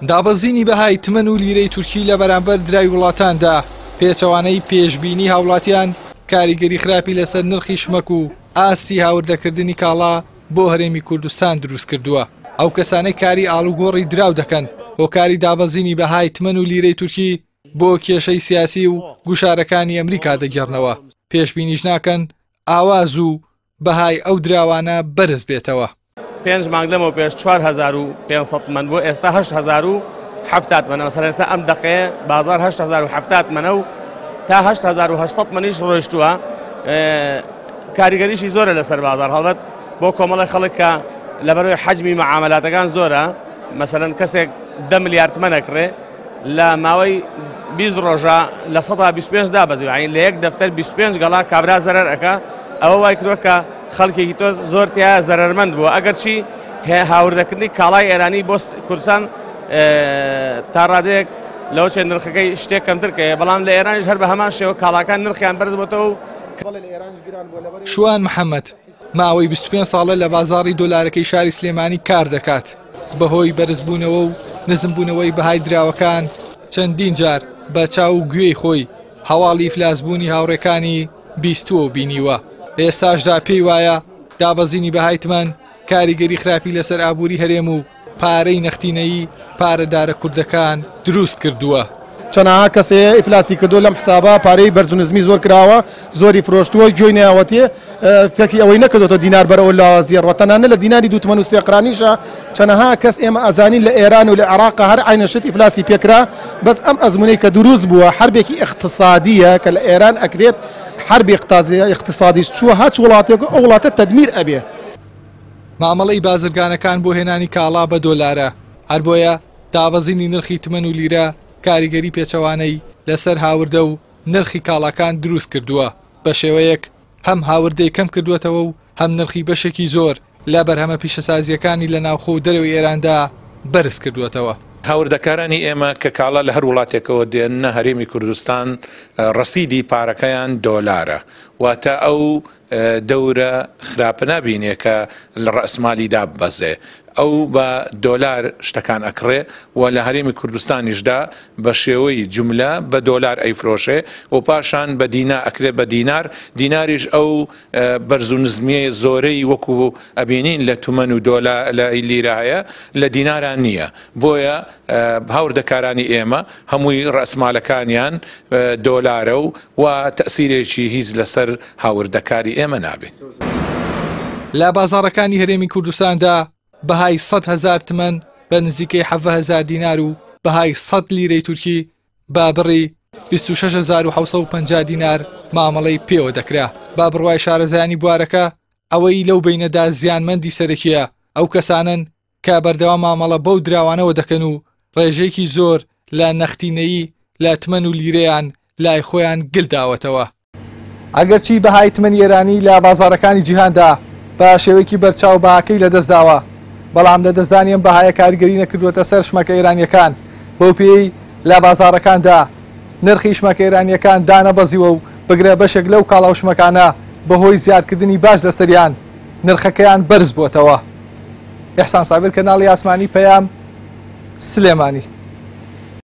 دابەزینی بەهای تمەن و لیرەی تورکی لە بەرامبەر درای وڵاتاندا پێچەوانەی پێشبینی هاوڵاتیان کاریگەری خراپی لەسەر نرخی شمەک و ئاستی هاوردەکردنی کاڵا بۆ هەرێمی کوردستان دروست کردووە. ئەو کەسانەی کاری ئاڵوگۆڕی دراو دەکەن هۆکاری دابەزینی بەهای تمەن و لیرەی تورکی بۆ کێشەی سیاسی و گوشارەکانی ئەمریکا دەگەڕنەوە. پێشبینیش ناکەن ئاواز و بەهای ئەو دراوانە بەرز بێتەوە. 5 مانگ لەمەوە پێش 4500 من بۆ ئێستا 8070 منە. مەسەڵەن ئێستا ئەم دەقەیە بازار 8070 منە و تا 8800 منیش ڕۆیشتووە. کاریگەریشی زۆرە لەسەر بازار هەڵبەت بۆ کۆمەڵی خەڵک کە لەبەرەوەی حەجمی معاملاتەکان زۆرە. مەسەڵەن کەسێک 10 ملیارد تمەنەکڕێ لە ماوەی 20 ڕۆژە لە 125 دابەزی، یعنی لە یەک دەفتەر 25 گەڵا کابرا زەرەر ئەکا. ئەوە وای کردووە کە خەڵکێکی تۆ زۆر تیا زەرەرمەند بووە. ئەگەر چی هاوردەکردنی کاڵای ئێرانی بۆ کوردستان تا ڕادەیەک لەوە چێ نرخەکەی شتێک کەمتر کە، بەڵام لە ئێرانیش هەر بە هەمان شێوە کاڵاکان نرخیان بەرز بۆتەوە. شوان محەممەد ماوەی 25 ساڵە لە بازاڕی دۆلارەکەی شاری سلێمانی کار دەکات. بەهۆی بەرزبوونەوە و نزمبوونەوەی بەهای دراوەکان چەندین جار بە چاو و گوێی خۆی هەواڵی فلاسبوونی هاوڕێکانی بیستووە و بینیوە. ئێستاشدا پێی وایە دابەزینی بەهای تمەن کاریگەری خراپی لەسەر ئابووری هەرێم و پارەی نەختینەیی پارەدارە کوردەکان دروست کردووە. چەنەها کەسێ ئیفلاسی کردو لەم حسابە پارەی بەرز و نزمی زۆر کراوە، زۆری فرۆشتووە، گوێی نەیاوەتێ، فێکی ئەوەی نەکردوەوە دینار بەرەوە لا زیێڕوە. تەنانە لە دیناری 2 قرانیشە چەنەها کەس ئێمە ئەزانین لە ئێران و لە عێراق هەر عینەشت ئیفلاسی پێکرا. بەس ئەم ئەزمونەی کە دروست بووە حربێکی اقتصادیە کە لە ئێران ئەکرێت حربی اقتصادیش چووە هەچ وڵاتێک ئەو وڵاتە تەدمیر ئەبێ. مامەڵەی بازرگانەکان بۆ هێنانی کاڵا بە دۆلارە، هەر بۆیە دابەزینی نرخی تمەن و لیرە کاریگەری پێچەوانەی لەسەر هاوردە و نرخی کاڵاکان دروست کردووە. بە شێوەیەک هەم هاوردەی کەم کردوێتەوە و هەم نرخی بەشێکی زۆر لە بەرهەمە پیشەسازیەکانی لە ناوخۆ و دەرەوەی ئێراندا بەرز کردوێتەوە. هاوردەکارانی ئێمە کە کاڵا لە هەر وڵاتێکەوە دێنە هەرێمی کوردستان ڕەسیدی پارەکەیان دۆلارە، واتە ئەو دەورە خراپە نابینێ کە لە ڕەسمالی دابەزێ. ئەو بە دۆلار شتەکان ئەکڕێ و لە هەرێمی کوردستانیشدا بە شێوەی جملە بە دۆلار ئەیفرۆشێ و پاشان بە دینا ئەکرێ بە دینار. دیناریش ئەو بەرز و نزمیە زۆرەی وەکو ئەبینین لە تومەن و لە لیرایە لە دیناران نییە. بۆیە هاوردەکارانی ئێمە هەمووی ڕەسمالەکانیان دۆلارە و تەسیرێکی هیچ لەسەر هاوردەکاری ئێمە نابێت. لە بازاڕەکانی هەرێمی کوردستاندا بەهای 100,000 تمەن بە نزیکەی 70,000 دینار و بەهای 100 لیرەی تورکی با بڕی 26,750 دینار مامەڵەی پێوە دەکرا. با بڕوای شارەزایانی بوارەکە ئەوەی لەو بینەدا زیانمەندی سەرەکیە ئەو کەسانن کە بەردەوام مامەڵە بەو دراوانەوە دەکەن و ڕێژەیەکی زۆر لە نەختینەیی لە تمەن و لیرەیان لای خۆیان گلداوەتەوە. ئەگەرچی بەهای تمەن ئێرانی لە بازاڕەکانی جیهاندا بە شێوەیەکی بەرچاو بەهاکەی لەدەستداوە، بەڵام لە دەستدانیان بەهایە کاریگەری نەکردووەتە سەر شمەکە ئێرانیەکان. بەو پێی لە بازاڕەکاندا نرخی شمەکە ئێرانیەکان دانەبەزیوە و بگرە بەشێک لەو کاڵاو شمەکانە بەهۆی زیادکردنی باش لەسەریان نرخەکەیان بەرز بووتەوە. ئێحسان سابر کەناڵی ئاسمانی پەیام سلێمانی.